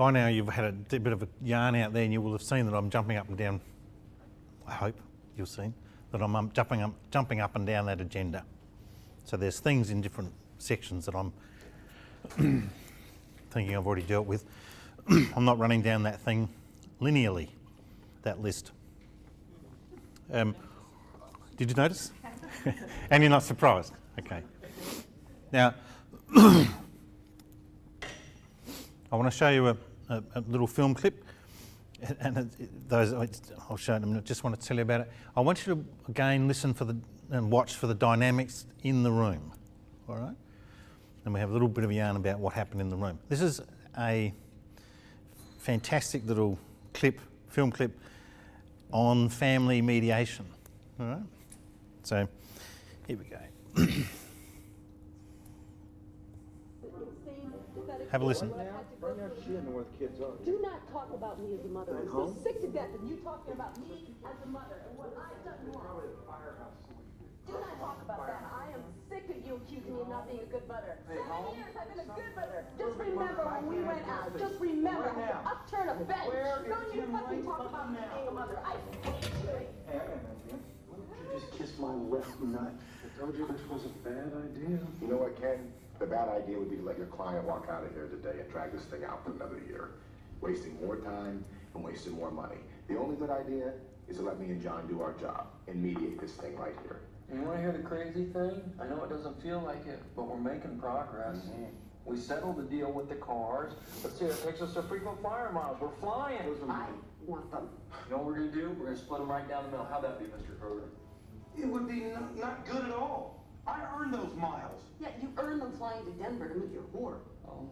by now you've had a bit of a yarn out there and you will have seen that I'm jumping up and down. I hope you've seen that I'm jumping up and down that agenda. So there's things in different sections that I'm thinking I've already dealt with. I'm not running down that thing linearly, that list. Did you notice? And you're not surprised? Okay. Now, I want to show you a little film clip, and those I'll show them. I just want to tell you about it. I want you to again listen for and watch for the dynamics in the room. All right, and we have a little bit of a yarn about what happened in the room. This is a fantastic little film clip on family mediation. All right, so here we go. Have a listen. Do not talk about me as a mother. I'm so sick to death of you talking about me as a mother and what I've done wrong. Do not talk about that. I am sick of you accusing me of not being a good mother. So many years I've been a good mother. Just remember when we went out. Just remember I had to upturn a bench. Don't you fucking talk about me being a mother. I hate you. You just kissed my left nut. I told you this was a bad idea. You know what, Ken? The bad idea would be to let your client walk out of here today and drag this thing out for another year, wasting more time and wasting more money. The only good idea is to let me and John do our job and mediate this thing right here. You want to hear the crazy thing? I know it doesn't feel like it, but we're making progress. We settled the deal with the cars. Let's see, it takes us to frequent flyer miles. We're flying. I want them. You know what we're going to do? We're going to split them right down the middle. How'd that be, Mr. Kroger? It would be not good at all. I earned those miles. Yeah, you earned them flying to Denver to meet your whore. Oh,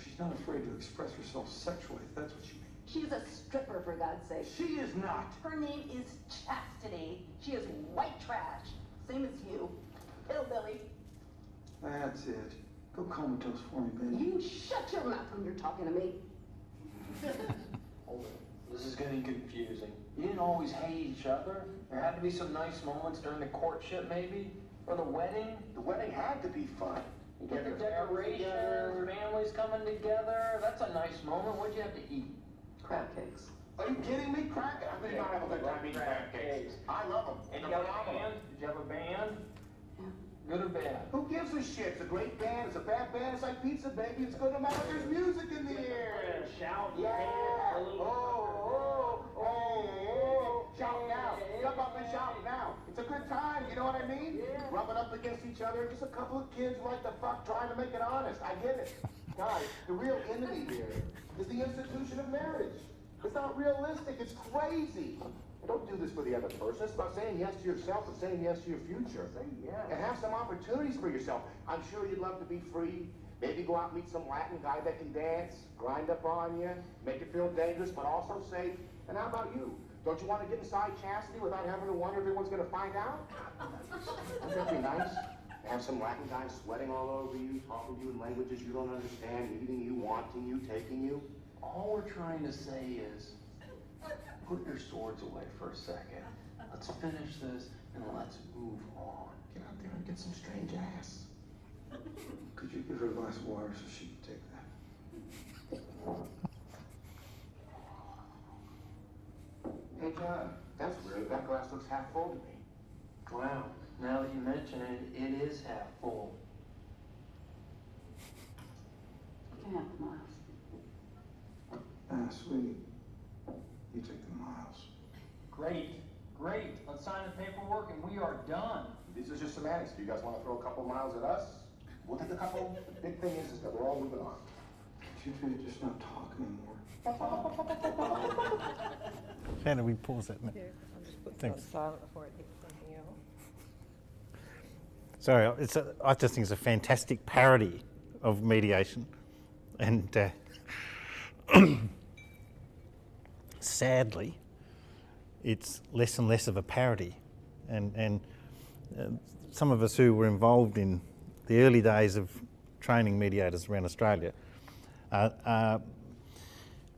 She's not afraid to express herself sexually, if that's what you mean. She's a stripper, for God's sake. She is not. Her name is Chastity. She is white trash. Same as you. Hillbilly. That's it. Go comatose for me, baby. You shut your mouth when you're talking to me. hold it. This is getting confusing. You didn't always hate each other. There had to be some nice moments during the courtship, maybe? Or the wedding? The wedding had to be fun. You get the decorations, families coming together. That's a nice moment. What'd you have to eat? Crab cakes. Are you kidding me? Crab cakes? I think I have a good time eating crab cakes. I love them. And you got a band? Did you have a band? Yeah. Good or bad? Who gives a shit? It's a great band. It's a bad band. It's like pizza, baby. It's good no matter. There's music in the air. Shout, Yeah. Shout now. Jump up and shout now. It's a good time. You know what I mean? Yeah. Rubbing up against each other. Just a couple of kids like the fuck trying to make it honest. I get it. Guys, the real enemy here is the institution of marriage. It's not realistic. It's crazy. And don't do this for the other person. It's about saying yes to yourself and saying yes to your future. Say yes. And have some opportunities for yourself. I'm sure you'd love to be free. Maybe go out and meet some Latin guy that can dance, grind up on you, make you feel dangerous, but also safe. And how about you? Don't you want to get inside Chastity without having to wonder if everyone's going to find out? Wouldn't that be nice? To have some Latin guy sweating all over you, talking to you in languages you don't understand, eating you, wanting you, taking you. All we're trying to say is, put your swords away for a second. Let's finish this and let's move on. Get out there and get some strange ass. Could you give her a glass of water so she can take that? Hey, John, that's weird. That glass looks half full to me. Wow, now that you mention it, it is half full. You can have the miles. Sweetie, you take the miles. Great, great. Let's sign the paperwork and we are done. This is just semantics. Do you guys want to throw a couple miles at us? We'll take a couple. The big thing is that we're all moving on. Could you just not talk anymore? How do we pause that? Here, I'll just put Thanks. this on silent before I think of something else. Sorry, I just think it's a fantastic parody of mediation, and sadly, it's less and less of a parody, and some of us who were involved in the early days of training mediators around Australia are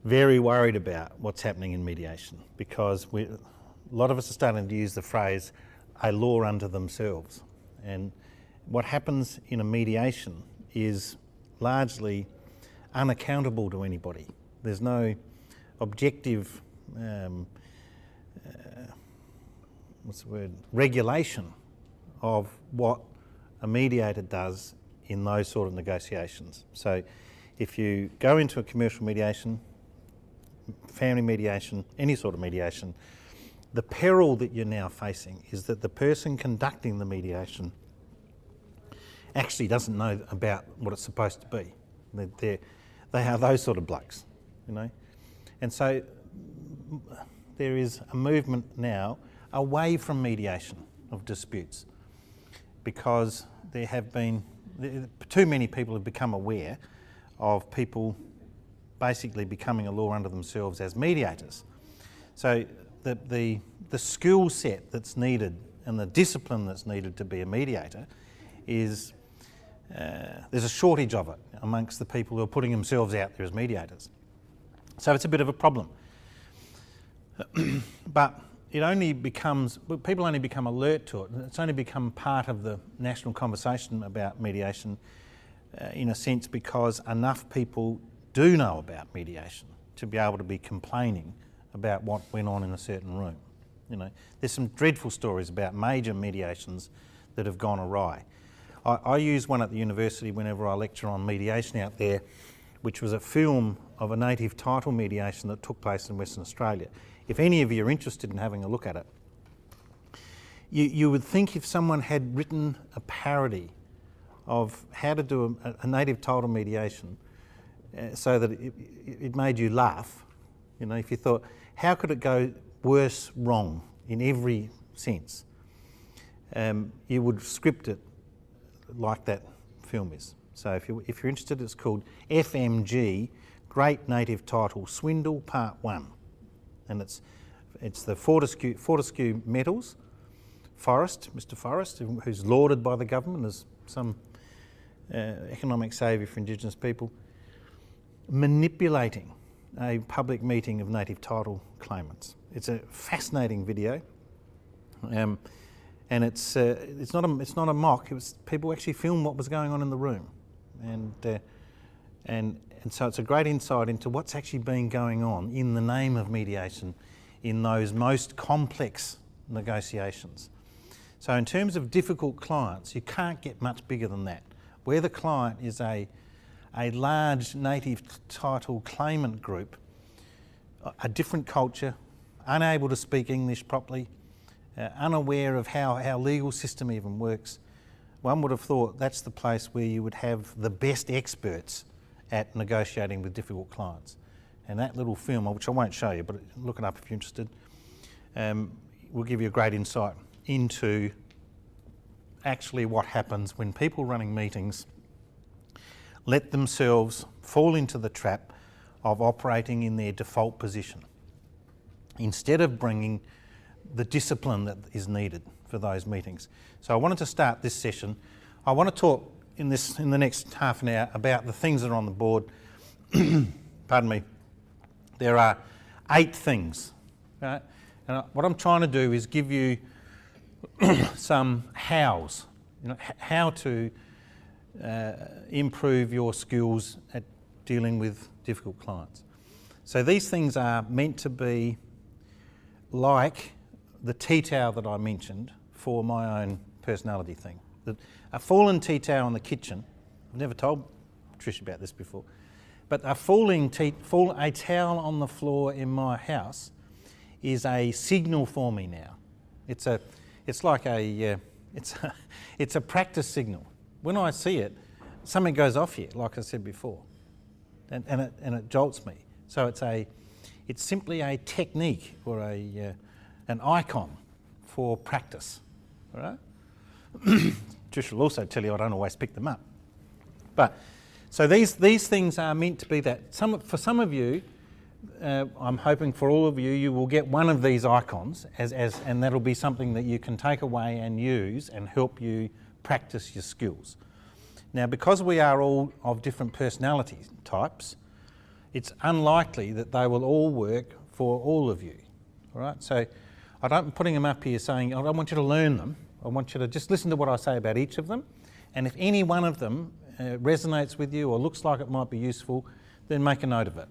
very worried about what's happening in mediation, because a lot of us are starting to use the phrase a law unto themselves. And what happens in a mediation is largely unaccountable to anybody. There's no objective, regulation of what a mediator does in those sort of negotiations. So if you go into a commercial mediation, family mediation, any sort of mediation, the peril that you're now facing is that the person conducting the mediation actually doesn't know about what it's supposed to be. They are those sort of blokes, you know. And so there is a movement now away from mediation of disputes because there have been, too many people have become aware of people basically becoming a law unto themselves as mediators. So the skill set that's needed and the discipline that's needed to be a mediator is, there's a shortage of it amongst the people who are putting themselves out there as mediators. So it's a bit of a problem. But it only becomes, people only become alert to it. It's only become part of the national conversation about mediation in a sense because enough people do know about mediation to be able to be complaining about what went on in a certain room. You know, there's some dreadful stories about major mediations that have gone awry. I use one at the university whenever I lecture on mediation out there, which was a film of a native title mediation that took place in Western Australia. If any of you are interested in having a look at it, you would think if someone had written a parody of how to do a native title mediation so that it made you laugh, you know, if you thought, how could it go worse wrong in every sense? You would script it like that film is. So if you're interested, it's called FMG, Great Native Title Swindle Part 1. And it's the Fortescue Metals, Mr Forrest, who's lauded by the government as some economic saviour for Indigenous people, manipulating a public meeting of native title claimants. It's a fascinating video, and it's not a mock. It was people actually filmed what was going on in the room, and so it's a great insight into what's actually been going on in the name of mediation in those most complex negotiations. So in terms of difficult clients, you can't get much bigger than that. Where the client is a large native title claimant group, a different culture, unable to speak English properly, unaware of how our legal system even works, one would have thought that's the place where you would have the best experts at negotiating with difficult clients. And that little film, which I won't show you, but look it up if you're interested, will give you a great insight into actually what happens when people running meetings let themselves fall into the trap of operating in their default position instead of bringing the discipline that is needed for those meetings. So I wanted to start this session. I want to talk in the next half an hour about the things that are on the board. Pardon me. There are 8 things. Right? And what I'm trying to do is give you some hows, you know, how to improve your skills at dealing with difficult clients. So these things are meant to be like the tea towel that I mentioned for my own personality thing. A fallen tea towel in the kitchen, I've never told Trish about this before, but a towel on the floor in my house is a signal for me now. It's a practice signal. When I see it, something goes off here, like I said before, and it jolts me. So it's simply a technique or an icon for practice. All right. Trish will also tell you I don't always pick them up. But so these things are meant to be that. For some of you, I'm hoping for all of you, you will get one of these icons and that'll be something that you can take away and use and help you practice your skills. Now, because we are all of different personality types, it's unlikely that they will all work for all of you. All right. So I'm putting them up here saying I don't want you to learn them. I want you to just listen to what I say about each of them, and if any one of them resonates with you or looks like it might be useful, then make a note of it.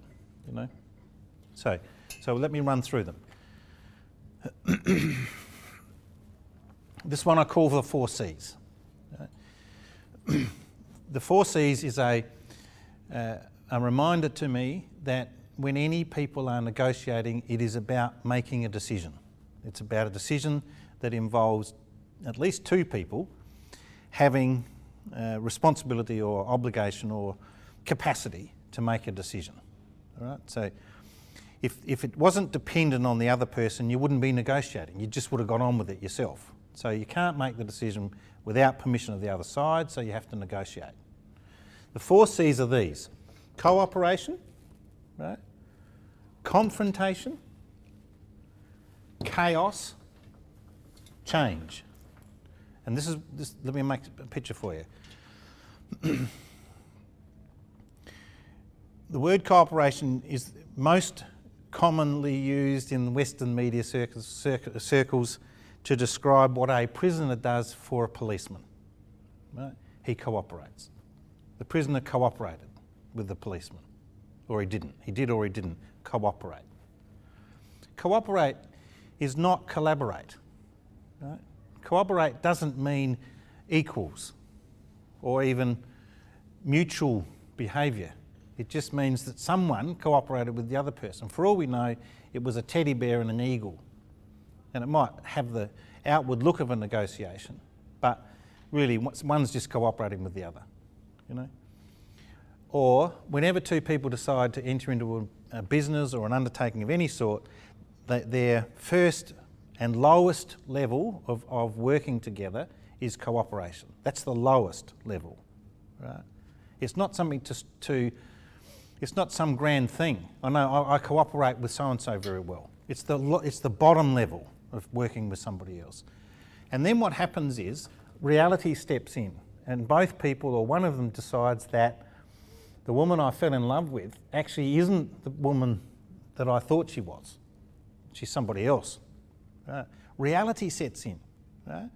you know. So let me run through them. This one I call the 4 C's. The 4 C's is a reminder to me that when any people are negotiating, it is about making a decision. It's about a decision that involves at least 2 people having responsibility or obligation or capacity to make a decision. All right? So if it wasn't dependent on the other person, you wouldn't be negotiating. You just would have got on with it yourself. So you can't make the decision without permission of the other side, so you have to negotiate. The 4 C's are these: cooperation, right? Confrontation, chaos, change. And let me make a picture for you. The word cooperation is most commonly used in Western media circles to describe what a prisoner does for a policeman. Right? He cooperates. The prisoner cooperated with the policeman, or he didn't. He did or he didn't cooperate. Cooperate is not collaborate. Right? Cooperate doesn't mean equals or even mutual behaviour. It just means that someone cooperated with the other person. For all we know, it was a teddy bear and an eagle. And it might have the outward look of a negotiation, but really one's just cooperating with the other, you know. Or whenever 2 people decide to enter into a business or an undertaking of any sort, their first and lowest level of working together is cooperation. That's the lowest level, right? It's not something it's not some grand thing. I know I cooperate with so-and-so very well. It's the bottom level of working with somebody else. And then what happens is reality steps in, and both people or one of them decides that the woman I fell in love with actually isn't the woman that I thought she was. She's somebody else. Right? Reality sets in. Right?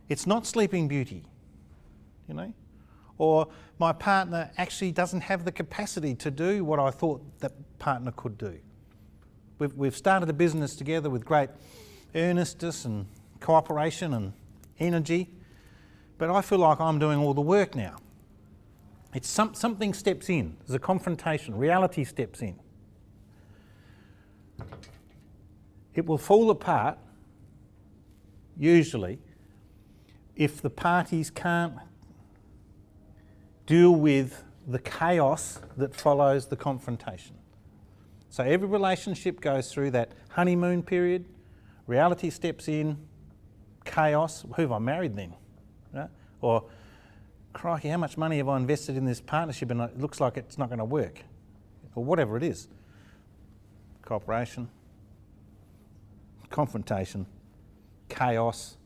It's not Sleeping Beauty, you know. Or my partner actually doesn't have the capacity to do what I thought that partner could do. We've started a business together with great earnestness and cooperation and energy, but I feel like I'm doing all the work now. It's something steps in. There's a confrontation. Reality steps in. It will fall apart, usually, if the parties can't deal with the chaos that follows the confrontation. So every relationship goes through that honeymoon period, reality steps in, chaos, who have I married then? Right? Or, crikey, how much money have I invested in this partnership and it looks like it's not going to work? Or whatever it is. Cooperation, confrontation, chaos,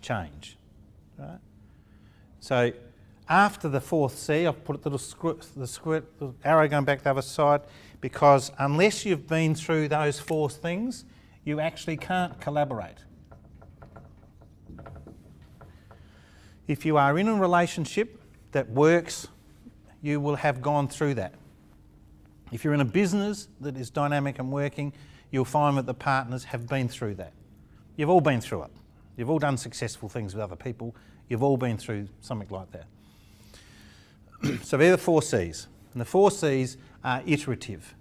change. Right? So after the 4th C, I've put the little arrow going back the other side, because unless you've been through those 4 things, you actually can't collaborate. If you are in a relationship that works, you will have gone through that. If you're in a business that is dynamic and working, you'll find that the partners have been through that. You've all been through it. You've all done successful things with other people. You've all been through something like that. So they're the 4 C's. And the 4 C's are iterative.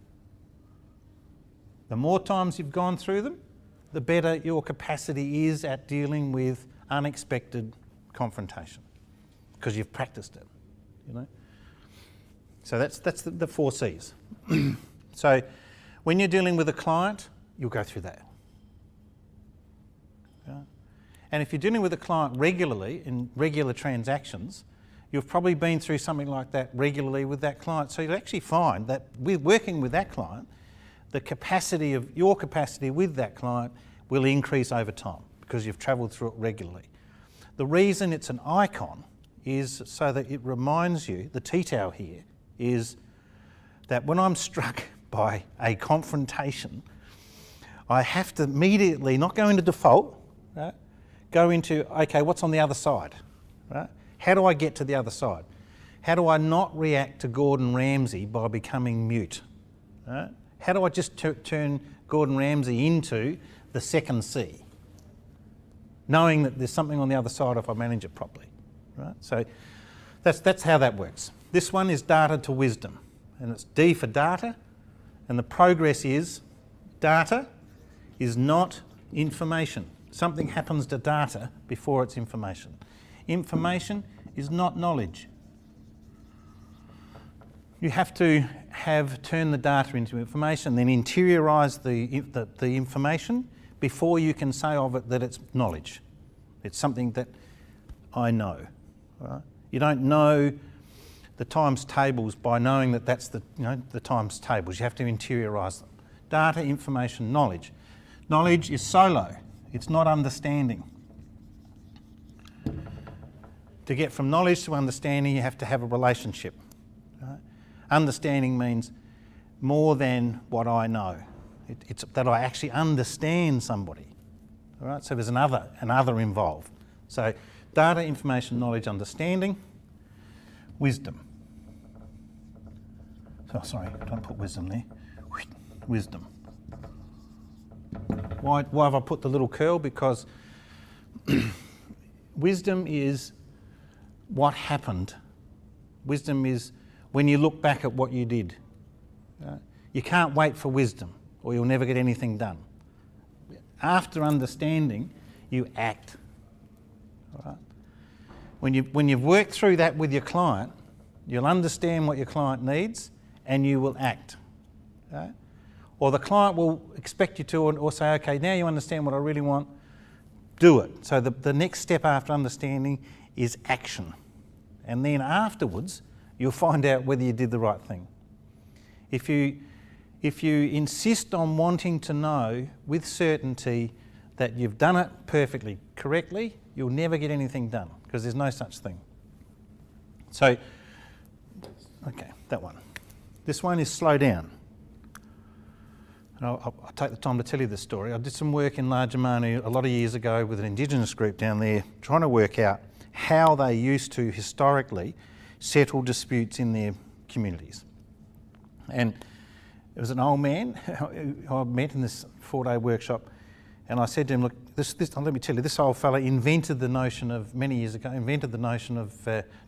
The more times you've gone through them, the better your capacity is at dealing with unexpected confrontation, because you've practiced it, you know. So that's the 4 C's. So when you're dealing with a client, you'll go through that. Okay? And if you're dealing with a client regularly in regular transactions, you've probably been through something like that regularly with that client. So you'll actually find that with working with that client, the capacity of your capacity with that client will increase over time because you've travelled through it regularly. The reason it's an icon is so that it reminds you, the tea-towel here, is that when I'm struck by a confrontation, I have to immediately not go into default, right? Go into, okay, what's on the other side? Right? How do I get to the other side? How do I not react to Gordon Ramsay by becoming mute? Right? How do I just turn Gordon Ramsay into the second C, knowing that there's something on the other side if I manage it properly? Right? So that's how that works. This one is data to wisdom, and it's D for data, and the progress is data is not information. Something happens to data before it's information. Information is not knowledge. You have to turn the data into information, then interiorise the information before you can say of it that it's knowledge. It's something that I know. Right? You don't know the times tables by knowing that that's the times tables. You have to interiorise them. Data, information, knowledge. Knowledge is solo. It's not understanding. To get from knowledge to understanding, you have to have a relationship. Right? Understanding means more than what I know. It's that I actually understand somebody. All right? So there's another involved. So data, information, knowledge, understanding, wisdom. Oh, sorry, don't put wisdom there. Wisdom. Why have I put the little curl? Because wisdom is what happened. Wisdom is when you look back at what you did. You can't wait for wisdom or you'll never get anything done. After understanding, you act. All right? When you've worked through that with your client, you'll understand what your client needs and you will act. Right? Or the client will expect you to or say, okay, now you understand what I really want, do it. So the next step after understanding is action. And then afterwards, you'll find out whether you did the right thing. If you insist on wanting to know with certainty that you've done it perfectly correctly, you'll never get anything done because there's no such thing. So, okay, that one. This one is slow down. I'll take the time to tell you this story. I did some work in Largemanu a lot of years ago with an Indigenous group down there trying to work out how they used to historically settle disputes in their communities. And it was an old man who I met in this 4-day workshop, and I said to him, look, let me tell you, this old fella invented the notion of, many years ago,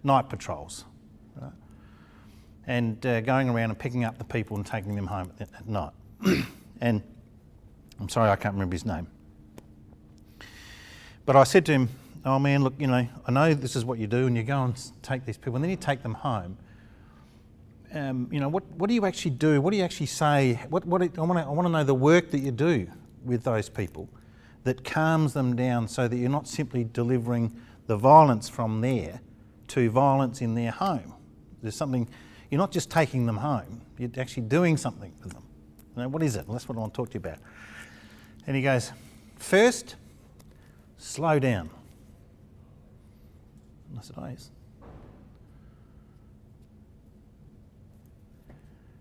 night patrols. Right? And going around and picking up the people and taking them home at night. And I'm sorry I can't remember his name. But I said to him, oh man, look, I know this is what you do and you go and take these people and then you take them home. What do you actually do? What do you actually say? I want to know the work that you do with those people that calms them down so that you're not simply delivering the violence from there to violence in their home. There's something, you're not just taking them home, you're actually doing something with them. What is it? Well, that's what I want to talk to you about. And he goes, first, slow down. And I said, oh, yes.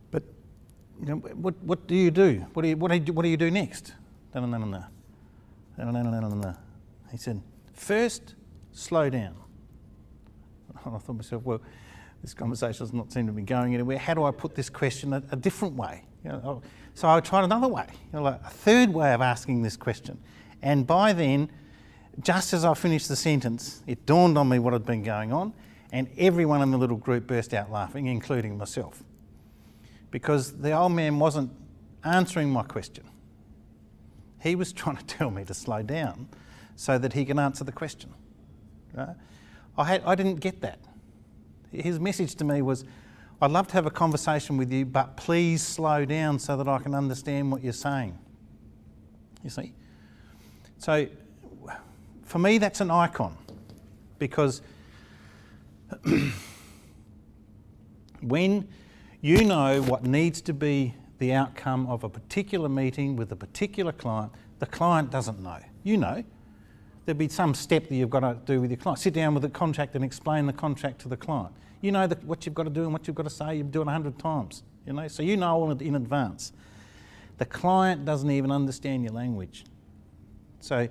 But what do you do? What do you do next? No. He said, first, slow down. And I thought to myself, well, this conversation does not seem to be going anywhere. How do I put this question a different way? So I tried another way, like a third way of asking this question. And by then, just as I finished the sentence, it dawned on me what had been going on, and everyone in the little group burst out laughing, including myself. Because the old man wasn't answering my question. He was trying to tell me to slow down so that he can answer the question. Right? I didn't get that. His message to me was, I'd love to have a conversation with you, but please slow down so that I can understand what you're saying. You see? So, for me, that's an icon, because when you know what needs to be the outcome of a particular meeting with a particular client, the client doesn't know. You know. There'll be some step that you've got to do with your client. Sit down with the contract and explain the contract to the client. You know what you've got to do and what you've got to say, you've done 100 times, so you know all in advance. The client doesn't even understand your language. So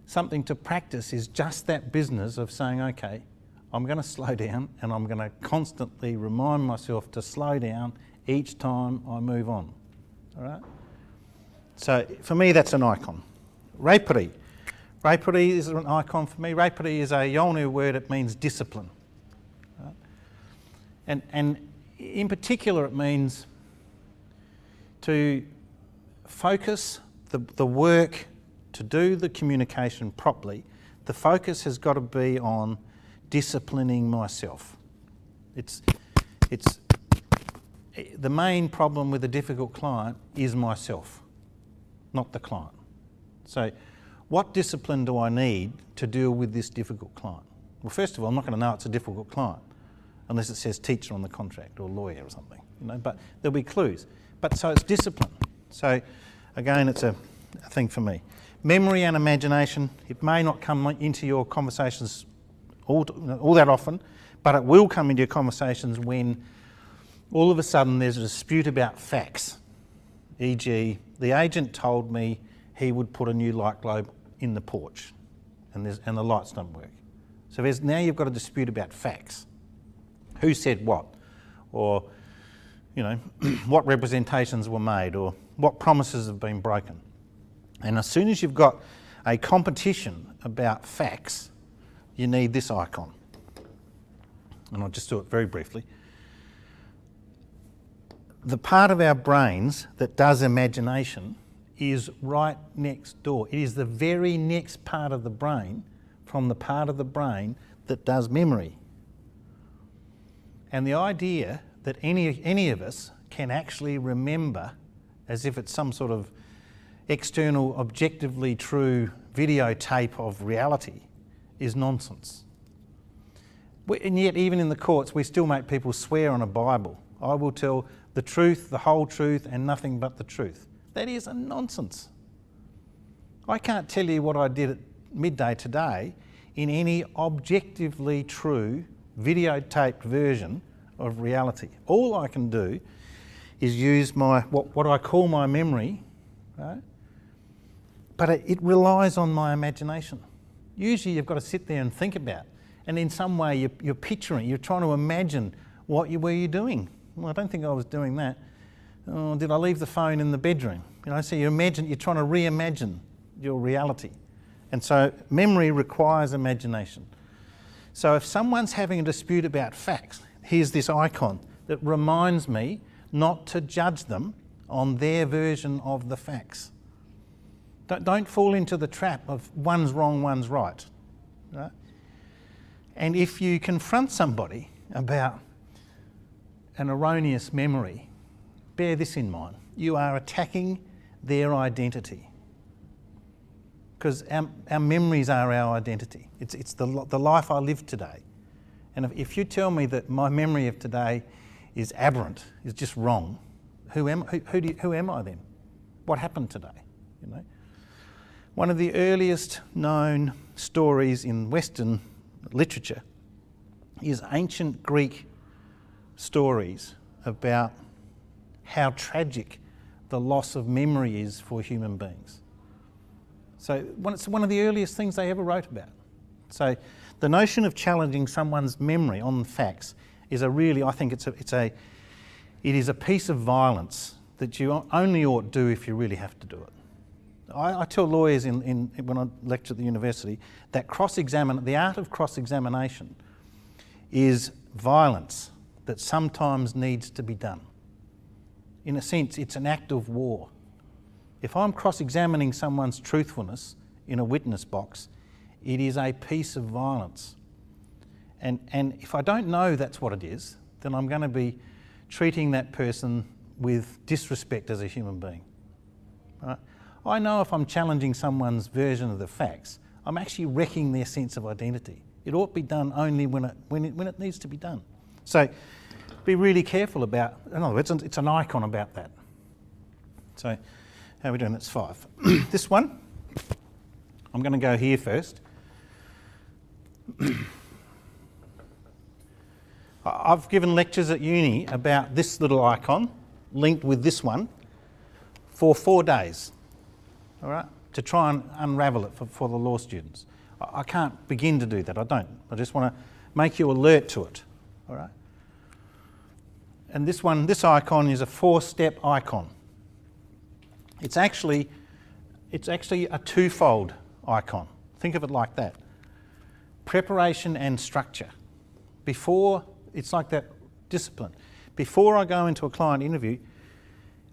something to practice is just that business of saying, okay, I'm going to slow down and I'm going to constantly remind myself to slow down each time I move on. all right? So for me, that's an icon. Rapiri. Rapiri is an icon for me. Rapiri is a Yolngu word. It means discipline. Right? And in particular, it means to focus the work to do the communication properly. The focus has got to be on disciplining myself. It's the main problem with a difficult client is myself, not the client. So what discipline do I need to deal with this difficult client? Well, first of all, I'm not going to know it's a difficult client unless it says teacher on the contract or lawyer or something, but there'll be clues. But so it's discipline. So again, it's a thing for me. Memory and imagination, it may not come into your conversations all that often, but it will come into your conversations when all of a sudden there's a dispute about facts. E.g., the agent told me he would put a new light globe in the porch and the lights don't work. So now you've got a dispute about facts. Who said what? Or, what representations were made, or what promises have been broken. And as soon as you've got a competition about facts, you need this icon. And I'll just do it very briefly. The part of our brains that does imagination is right next door. It is the very next part of the brain from the part of the brain that does memory. And the idea that any of us can actually remember as if it's some sort of external, objectively true videotape of reality is nonsense. And yet, even in the courts, we still make people swear on a Bible. I will tell the truth, the whole truth, and nothing but the truth. That is a nonsense. I can't tell you what I did at midday today in any objectively true videotaped version of reality. All I can do is use my what I call my memory, right? But it relies on my imagination. Usually you've got to sit there and think about, and in some way you're picturing, you're trying to imagine what were you doing. Well, I don't think I was doing that. Oh, did I leave the phone in the bedroom? So you're trying to reimagine your reality. And so memory requires imagination. So if someone's having a dispute about facts, here's this icon that reminds me not to judge them on their version of the facts. Don't fall into the trap of one's wrong, one's right. Right? And if you confront somebody about an erroneous memory, bear this in mind. You are attacking their identity. Because our memories are our identity. It's the life I live today. And if you tell me that my memory of today is aberrant, is just wrong, who am I then? What happened today? One of the earliest known stories in Western literature is ancient Greek stories about how tragic the loss of memory is for human beings. So it's one of the earliest things they ever wrote about. So the notion of challenging someone's memory on facts is I think it is a piece of violence that you only ought to do if you really have to do it. I tell lawyers when I lecture at the university that the art of cross-examination is violence that sometimes needs to be done. In a sense, it's an act of war. If I'm cross-examining someone's truthfulness in a witness box, it is a piece of violence. And if I don't know that's what it is, then I'm going to be treating that person with disrespect as a human being. Right? I know if I'm challenging someone's version of the facts, I'm actually wrecking their sense of identity. It ought to be done only when it needs to be done. So be really careful about, in other words, it's an icon about that. So how are we doing? That's 5. This one, I'm going to go here first. I've given lectures at uni about this little icon linked with this one for 4 days, all right, to try and unravel it for the law students. I can't begin to do that, I don't. I just want to make you alert to it, all right? And this icon is a 4-step icon. It's actually a twofold icon. Think of it like that. Preparation and structure. It's like that discipline. Before I go into a client interview,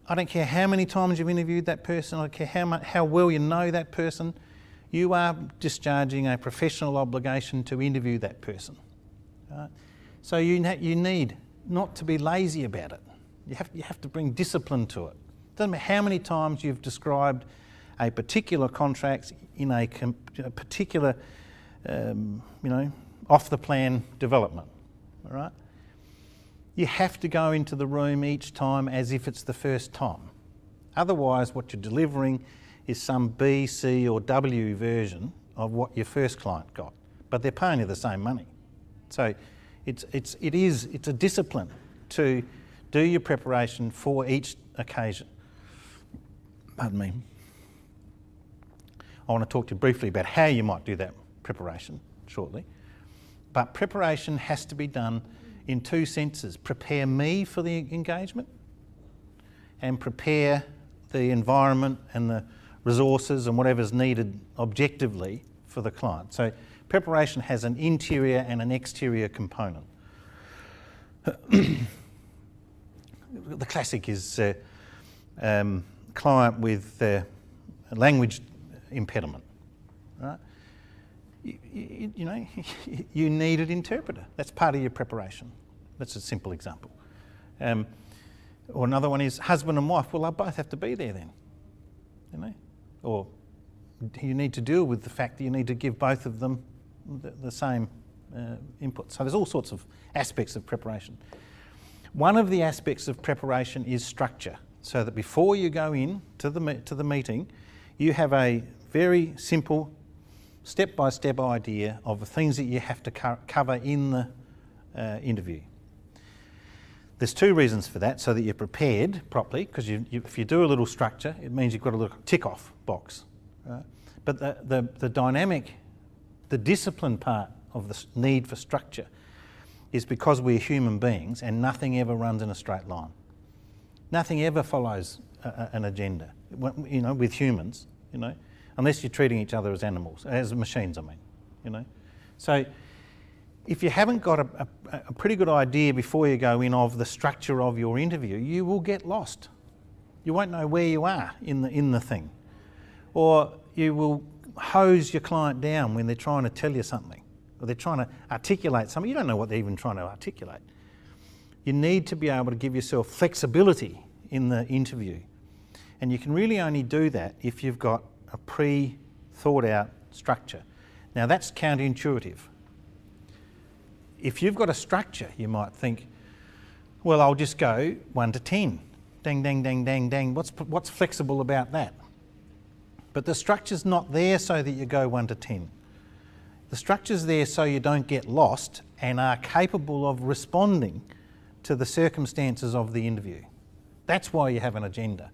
I don't care how many times you've interviewed that person, I don't care how well you know that person, you are discharging a professional obligation to interview that person. Right? So you need not to be lazy about it. You have to bring discipline to it. Doesn't matter how many times you've described a particular contract in a particular, off the plan development. All right. You have to go into the room each time as if it's the first time. Otherwise, what you're delivering is some B, C, or W version of what your first client got, but they're paying you the same money. So it's a discipline to do your preparation for each occasion. Pardon me. I want to talk to you briefly about how you might do that preparation shortly. But preparation has to be done in two senses. Prepare me for the engagement and prepare the environment and the resources and whatever's needed objectively for the client. So preparation has an interior and an exterior component. The classic is client with a language impediment, right? You need an interpreter. That's part of your preparation. That's a simple example. Or another one is husband and wife. Well, they'll both have to be there then, Or you need to deal with the fact that you need to give both of them the same input. So there's all sorts of aspects of preparation. One of the aspects of preparation is structure, so that before you go in to the meeting, you have a very simple step-by-step idea of the things that you have to cover in the interview. There's two reasons for that, so that you're prepared properly, because if you do a little structure, it means you've got a little tick-off box. Right? But the dynamic, the discipline part of the need for structure is because we're human beings and nothing ever runs in a straight line. Nothing ever follows an agenda, with humans, unless you're treating each other as animals, as machines, I mean, So if you haven't got a pretty good idea before you go in of the structure of your interview, you will get lost. You won't know where you are in the thing. Or you will hose your client down when they're trying to tell you something, or they're trying to articulate something. You don't know what they're even trying to articulate. You need to be able to give yourself flexibility in the interview. And you can really only do that if you've got a pre-thought out structure. Now that's counterintuitive. If you've got a structure, you might think, well, I'll just go 1 to 10. Dang, dang, dang, dang, dang. What's flexible about that? But the structure's not there so that you go 1 to 10. The structure's there so you don't get lost and are capable of responding to the circumstances of the interview. That's why you have an agenda.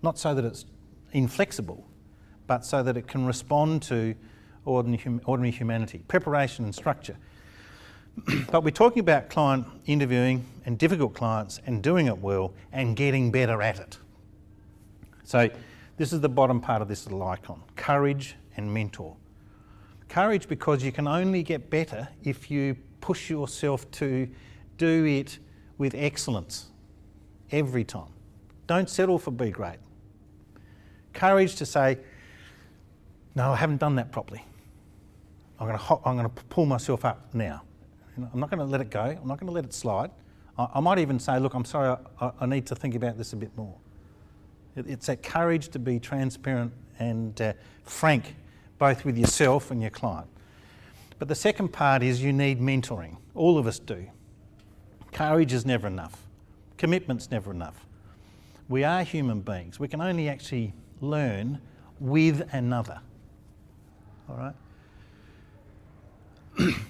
Not so that it's inflexible, but so that it can respond to ordinary humanity. Preparation and structure. But we're talking about client interviewing and difficult clients and doing it well and getting better at it. So this is the bottom part of this little icon, courage and mentor. Courage, because you can only get better if you push yourself to do it with excellence every time. Don't settle for B grade. Courage to say, no, I haven't done that properly. I'm going to pull myself up now. I'm not going to let it go. I'm not going to let it slide. I might even say, look, I'm sorry, I need to think about this a bit more. It's that courage to be transparent and frank, both with yourself and your client. But the second part is you need mentoring. All of us do. Courage is never enough. Commitment's never enough. We are human beings. We can only actually learn with another. All right?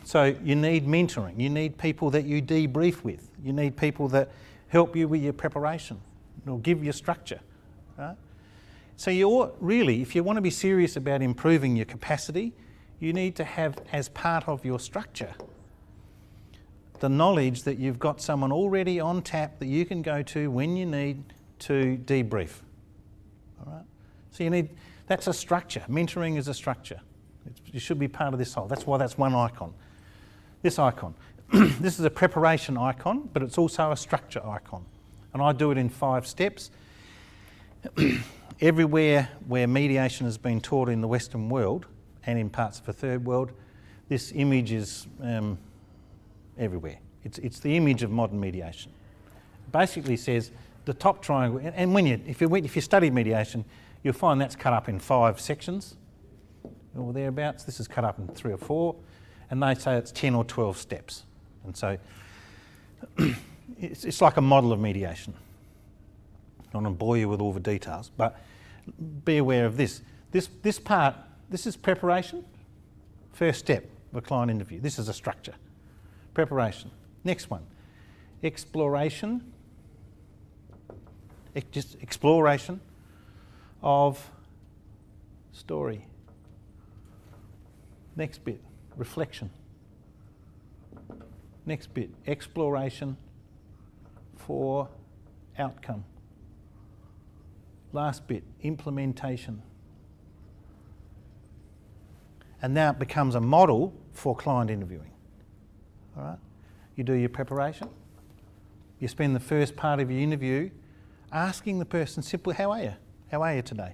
So you need mentoring. You need people that you debrief with. You need people that help you with your preparation or give you structure. Right? So if you want to be serious about improving your capacity, you need to have as part of your structure the knowledge that you've got someone already on tap that you can go to when you need to debrief. All right? So that's a structure. Mentoring is a structure. You should be part of this whole. That's why that's one icon. This icon. This is a preparation icon, but it's also a structure icon. And I do it in 5 steps. Everywhere where mediation has been taught in the Western world and in parts of the Third World, this image is everywhere. It's the image of modern mediation. It basically says the top triangle, and if you study mediation, you'll find that's cut up in 5 sections or thereabouts. This is cut up in 3 or 4, and they say it's 10 or 12 steps. And so it's like a model of mediation. I don't want to bore you with all the details, but be aware of this. This part, this is preparation. First step of a client interview. This is a structure. Preparation. Next one, exploration. Just exploration of story. Next bit, reflection. Next bit, exploration for outcome. Last bit, implementation. And now it becomes a model for client interviewing. All right? You do your preparation. You spend the first part of your interview asking the person simply, how are you? How are you today?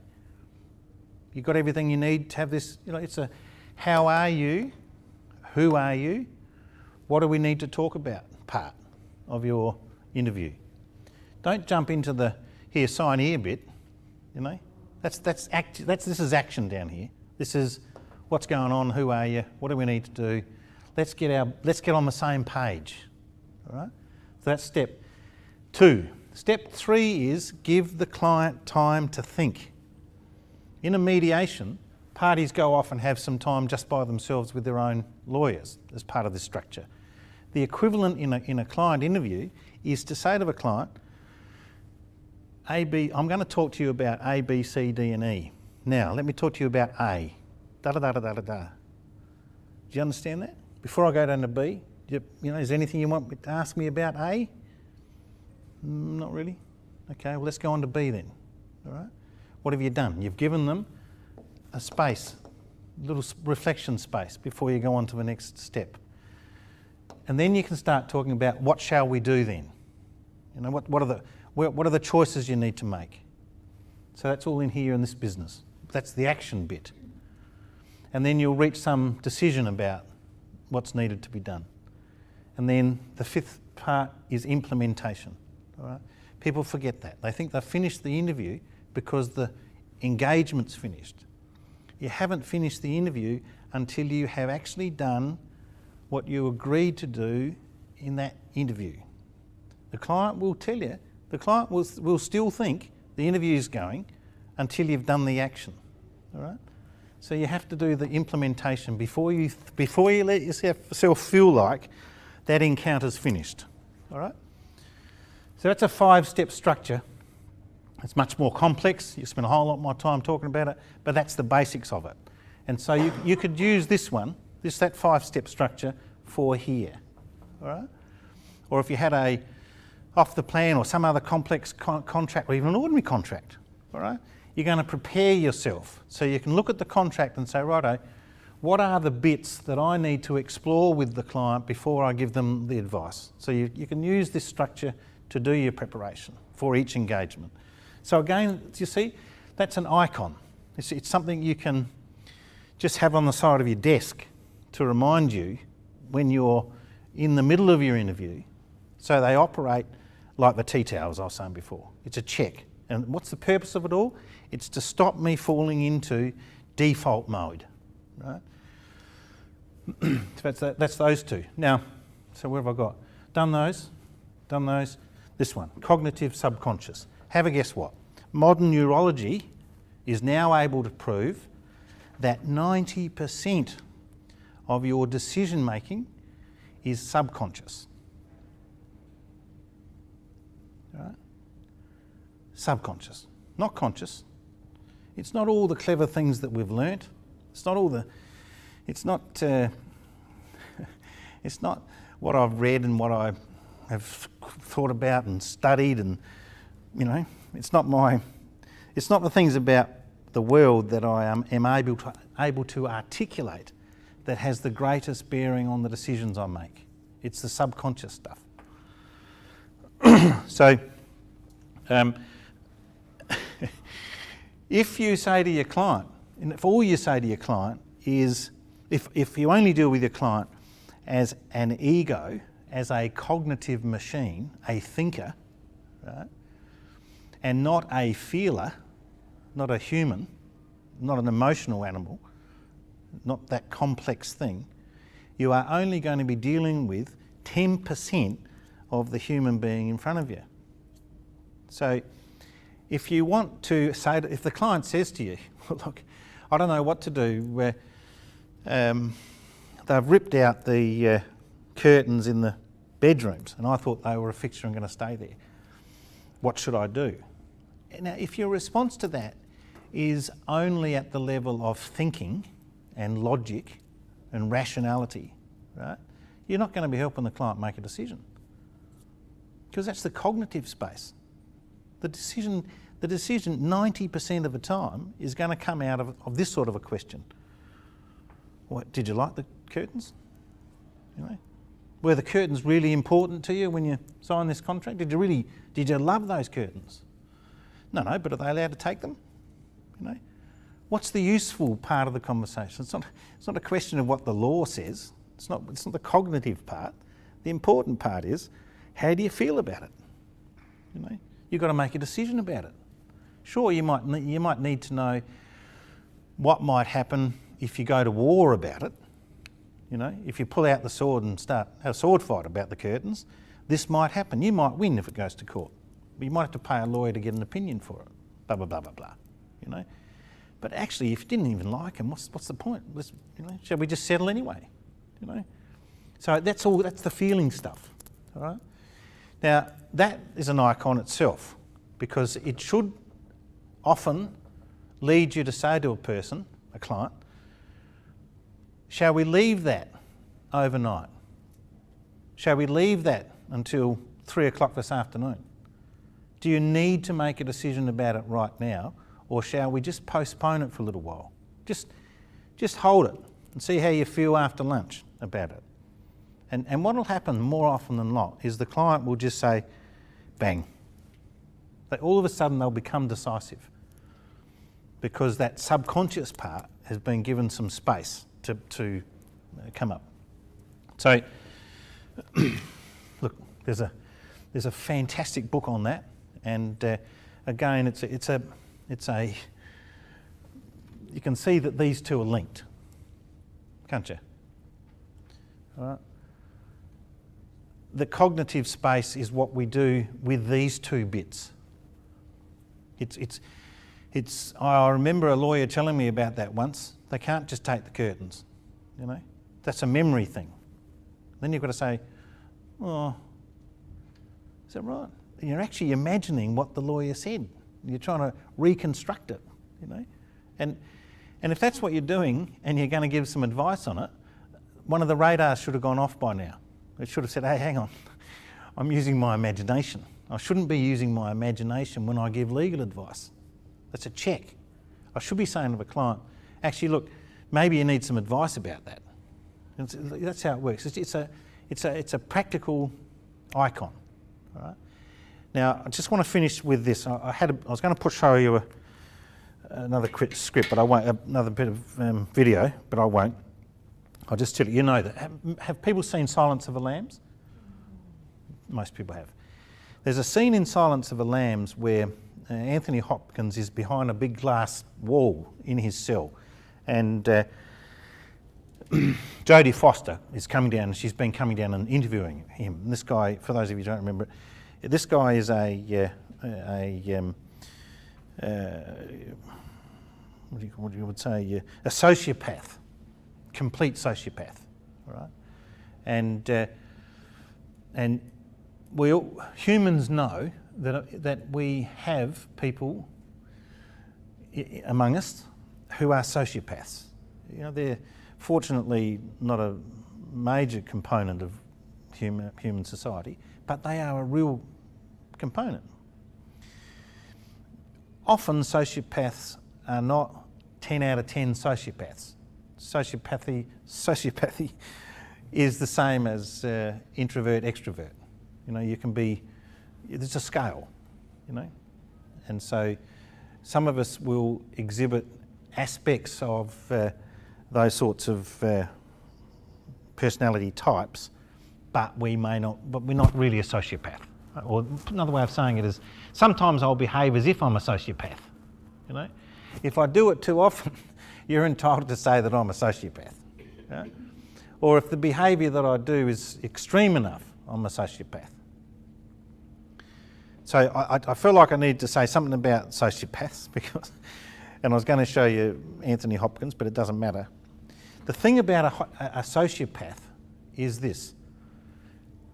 You got everything you need to have this, it's a how are you, who are you, what do we need to talk about part of your interview. Don't jump into the here, sign here bit, This is action down here. This is what's going on, who are you, what do we need to do? Let's get on the same page. All right? So that's step 2. Step 3 is give the client time to think. In a mediation, parties go off and have some time just by themselves with their own lawyers as part of this structure. The equivalent in a client interview is to say to the client, I'm going to talk to you about A, B, C, D and E. Now, let me talk to you about A. Da-da-da-da-da-da-da. Do you understand that? Before I go down to B, is there anything you want to ask me about A? Not really. Okay, well, let's go on to B then. All right? What have you done? You've given them a space, a little reflection space before you go on to the next step. And then you can start talking about what shall we do then? What are the choices you need to make? So that's all in here in this business. That's the action bit. And then you'll reach some decision about what's needed to be done. And then the 5th part is implementation. All right? People forget that. They think they've finished the interview because the engagement's finished. You haven't finished the interview until you have actually done what you agreed to do in that interview. The client will tell you, the client will still think the interview is going until you've done the action. All right? So you have to do the implementation before you let yourself feel like that encounter's finished. All right? So that's a 5-step structure. It's much more complex. You spend a whole lot more time talking about it, but that's the basics of it. And so you could use that 5-step structure for here. All right? Or if you had a off the plan or some other complex contract or even an ordinary contract, all right? You're going to prepare yourself so you can look at the contract and say, righto, what are the bits that I need to explore with the client before I give them the advice? So you can use this structure to do your preparation for each engagement. So again, you see, that's an icon. It's something you can just have on the side of your desk to remind you when you're in the middle of your interview. So they operate like the tea towels I was saying before. It's a check. And what's the purpose of it all? It's to stop me falling into default mode, right? So that's those 2. Now, so where have I got? Done those. This one, cognitive subconscious. Have a guess what? Modern neurology is now able to prove that 90% of your decision making is subconscious. All right? Subconscious, not conscious. It's not all the clever things that we've learnt. It's not what I've read and what I have thought about and studied, and it's not the things about the world that I am able to articulate that has the greatest bearing on the decisions I make. It's the subconscious stuff. So, if you say to your client, and if all you say to your client is, if you only deal with your client as an ego, as a cognitive machine, a thinker, right, and not a feeler, not a human, not an emotional animal, not that complex thing, you are only going to be dealing with 10% of the human being in front of you. So if you want to say, if the client says to you, look, I don't know what to do, where they've ripped out the curtains in the bedrooms and I thought they were a fixture and going to stay there. What should I do? Now, if your response to that is only at the level of thinking and logic and rationality, right, you're not going to be helping the client make a decision, because that's the cognitive space. The decision 90% of the time is going to come out of this sort of a question. What, did you like the curtains? You know, were the curtains really important to you when you signed this contract? Did you love those curtains? No, but are they allowed to take them? You know, what's the useful part of the conversation? It's not a question of what the law says. It's not the cognitive part. The important part is, how do you feel about it? You know, you've got to make a decision about it. Sure, you might need to know what might happen if you go to war about it. You know, if you pull out the sword and start a sword fight about the curtains, this might happen. You might win if it goes to court, but you might have to pay a lawyer to get an opinion for it. Blah blah blah blah blah. You know, but actually, if you didn't even like them, what's the point? Shall we just settle anyway? You know, so that's the feeling stuff. All right. Now that is an icon itself, because it should often lead you to say to a person, a client, shall we leave that overnight? Shall we leave that until 3 o'clock this afternoon? Do you need to make a decision about it right now, or shall we just postpone it for a little while? Just hold it and see how you feel after lunch about it. And what will happen more often than not is the client will just say, bang. All of a sudden they'll become decisive, because that subconscious part has been given some space to come up. So, look, there's a fantastic book on that, and again, it's a you can see that these two are linked, can't you? All right. The cognitive space is what we do with these two bits. I remember a lawyer telling me about that once. They can't just take the curtains, you know. That's a memory thing. Then you've got to say, oh, is that right? And you're actually imagining what the lawyer said. You're trying to reconstruct it, you know. And if that's what you're doing and you're going to give some advice on it, one of the radars should have gone off by now. It should have said, hey, hang on, I'm using my imagination. I shouldn't be using my imagination when I give legal advice. That's a check. I should be saying to the client, actually, look, maybe you need some advice about that. That's how it works. It's a practical icon. All right. Now, I just want to finish with this. I was going to show you another script, but I won't. Another bit of video, but I won't. I'll just tell you. You know that. Have people seen Silence of the Lambs? Most people have. There's a scene in Silence of the Lambs where Anthony Hopkins is behind a big glass wall in his cell, and Jodie Foster is coming down, and she's been coming down and interviewing him. And this guy, for those of you who don't remember it, this guy is what you would say, a sociopath, complete sociopath, all right? And we all, humans know that we have people among us who are sociopaths. You know, they're fortunately not a major component of human society, but they are a real component. Often sociopaths are not 10 out of 10 sociopaths. Sociopathy is the same as introvert, extrovert. You know, you can be, there's a scale, you know. And so some of us will exhibit aspects of those sorts of personality types, but we're not really a sociopath. Or another way of saying it is, sometimes I'll behave as if I'm a sociopath, you know. If I do it too often, you're entitled to say that I'm a sociopath. Yeah? Or if the behaviour that I do is extreme enough, I'm a sociopath. So I feel like I need to say something about sociopaths because, and I was going to show you Anthony Hopkins, but it doesn't matter. The thing about a sociopath is this.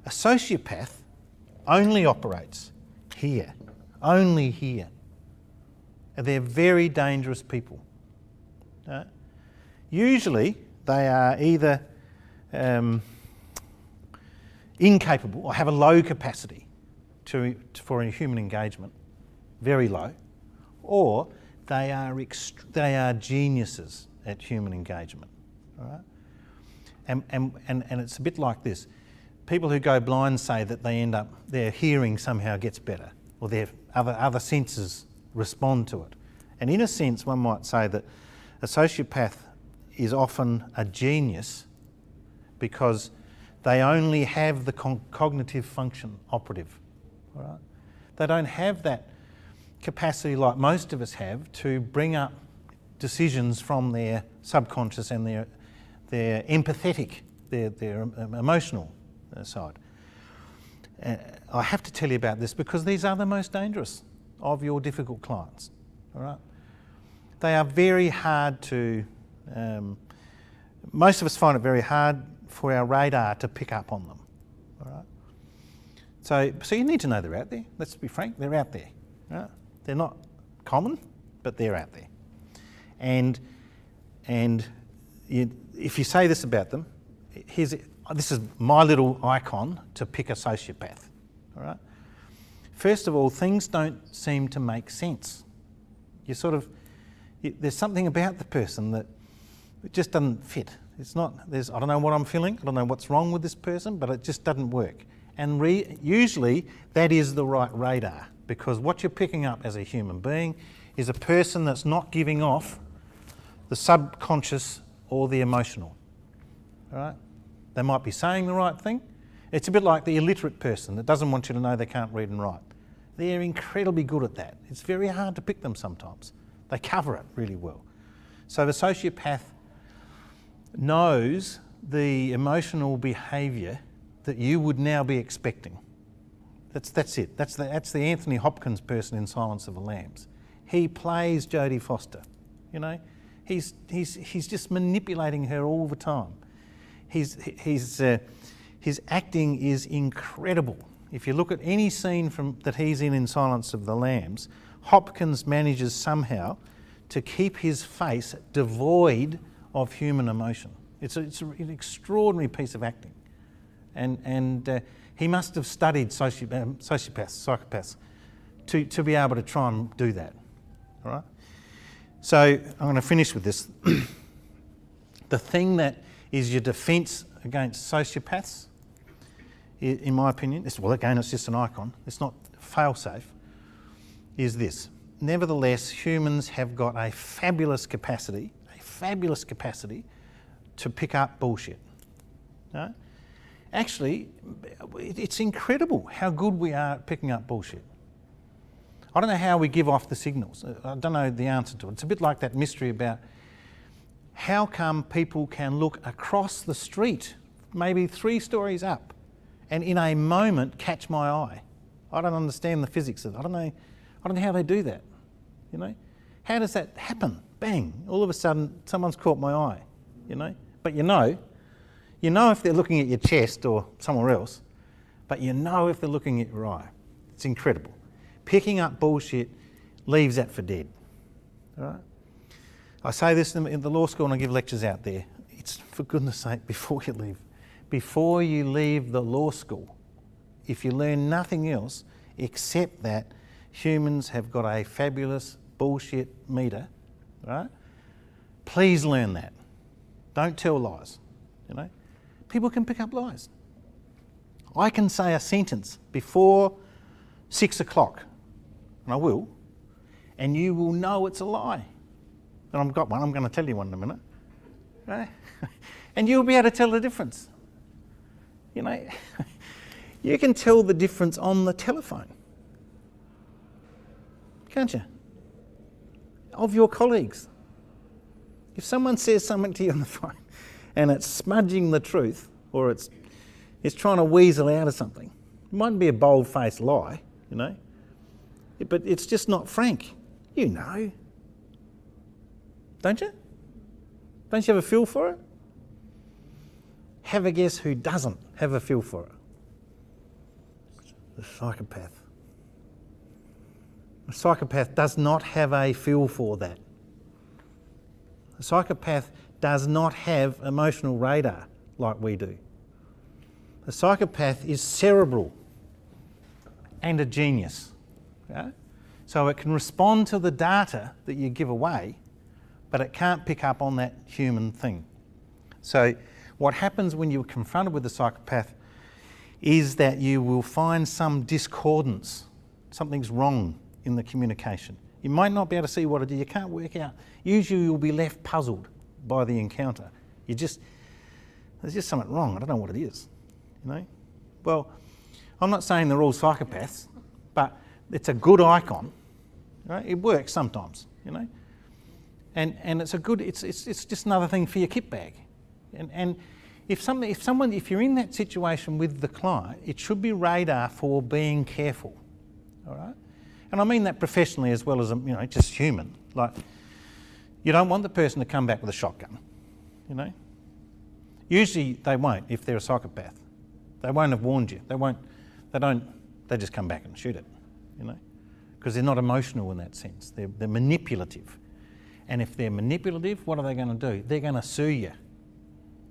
A sociopath only operates here, only here. And they're very dangerous people. Usually they are either incapable or have a low capacity for a human engagement, very low, or they are geniuses at human engagement. All right? And it's a bit like this. People who go blind say that their hearing somehow gets better, or their other senses respond to it. And in a sense, one might say that a sociopath is often a genius because they only have the cognitive function operative. All right? They don't have that capacity like most of us have to bring up decisions from their subconscious and their empathetic, their emotional side. I have to tell you about this because these are the most dangerous of your difficult clients. All right? They are very hard to, most of us find it very hard for our radar to pick up on them. All right? So you need to know they're out there. Let's be frank, they're out there. Right? They're not common, but they're out there. And if you say this about them, this is my little icon to pick a sociopath. All right? First of all, things don't seem to make sense. There's something about the person that it just doesn't fit. I don't know what I'm feeling, I don't know what's wrong with this person, but it just doesn't work. And usually that is the right radar, because what you're picking up as a human being is a person that's not giving off the subconscious or the emotional. All right? They might be saying the right thing. It's a bit like the illiterate person that doesn't want you to know they can't read and write. They're incredibly good at that. It's very hard to pick them sometimes. They cover it really well. So the sociopath knows the emotional behaviour that you would now be expecting. That's it. That's the Anthony Hopkins person in Silence of the Lambs. He plays Jodie Foster. You know, he's just manipulating her all the time. His acting is incredible. If you look at any scene that he's in Silence of the Lambs, Hopkins manages somehow to keep his face devoid of human emotion. It's an extraordinary piece of acting. And he must have studied psychopaths to be able to try and do that. All right? So I'm going to finish with this. The thing that is your defence against sociopaths, in my opinion, again, it's just an icon, it's not fail-safe, is this. Nevertheless, humans have got a fabulous capacity to pick up bullshit. No? Actually, it's incredible how good we are at picking up bullshit. I don't know how we give off the signals. I don't know the answer to it. It's a bit like that mystery about how come people can look across the street, maybe 3 stories up, and in a moment catch my eye. I don't understand the physics of it. I don't know how they do that. You know, how does that happen? Bang! All of a sudden, someone's caught my eye. You know, but you know if they're looking at your chest or somewhere else, but you know if they're looking at your eye. It's incredible. Picking up bullshit leaves that for dead. All right. I say this in the law school and I give lectures out there. It's, for goodness sake, before you leave the law school, if you learn nothing else except that humans have got a fabulous bullshit meter right? Please learn that. Don't tell lies, you know. People can pick up lies. I can say a sentence before 6 o'clock, and I will, and you will know it's a lie. And I've got one, I'm going to tell you one in a minute. Right? And you'll be able to tell the difference. You know, you can tell the difference on the telephone, can't you? Of your colleagues. If someone says something to you on the phone and it's smudging the truth, or it's trying to weasel out of something, it mightn't be a bold-faced lie, you know, but it's just not frank. You know. Don't you? Don't you have a feel for it? Have a guess who doesn't have a feel for it? The psychopath. The psychopath does not have a feel for that. The psychopath does not have emotional radar like we do. The psychopath is cerebral and a genius. Okay? So it can respond to the data that you give away, but it can't pick up on that human thing. So what happens when you're confronted with the psychopath is that you will find some discordance. Something's wrong in the communication. You might not be able to see what it is. You can't work out. Usually you'll be left puzzled by the encounter. There's just something wrong. I don't know what it is, you know. Well, I'm not saying they're all psychopaths, but it's a good icon. Right? It works sometimes, you know. And it's a good. It's just another thing for your kit bag. And if you're in that situation with the client, it should be radar for being careful. All right. And I mean that professionally as well as, you know, just human. Like, you don't want the person to come back with a shotgun, you know. Usually they won't if they're a psychopath. They won't have warned you. They just come back and shoot it, you know, because they're not emotional in that sense. They're manipulative. And if they're manipulative, what are they going to do? They're going to sue you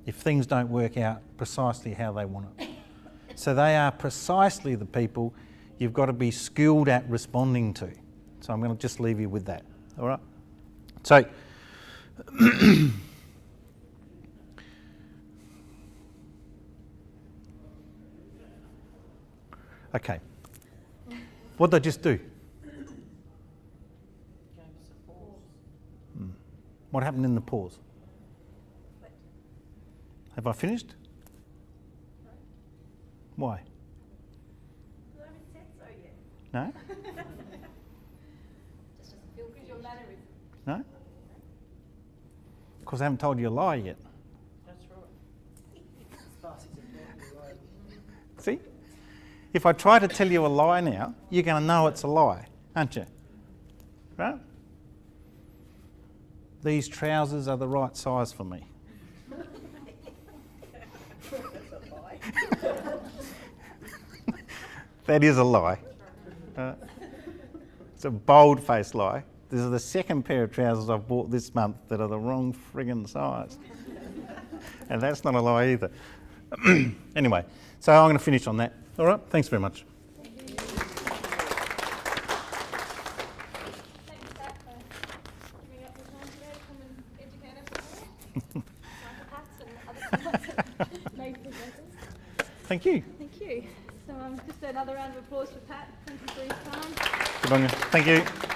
if things don't work out precisely how they want it. So they are precisely the people you've got to be skilled at responding to. So I'm going to just leave you with that, all right? So, okay. What did I just do? What happened in the pause? Have I finished? Why? I haven't said so yet. No? Just doesn't feel good. Your mannerism. No? Because I haven't told you a lie yet. That's right. See? If I try to tell you a lie now, you're going to know it's a lie, aren't you? Right? These trousers are the right size for me. That is a lie. It's a bold-faced lie. This is the second pair of trousers I've bought this month that are the wrong friggin' size. And that's not a lie either. Anyway, so I'm going to finish on that. All right, thanks very much. Thanks, Pat, for giving up your time today to come and educate us all. Psychopaths and other things. Made presenters. Thank you. Thank you. So just another round of applause for Pat. Thank you for his time. Good on you. Thank you.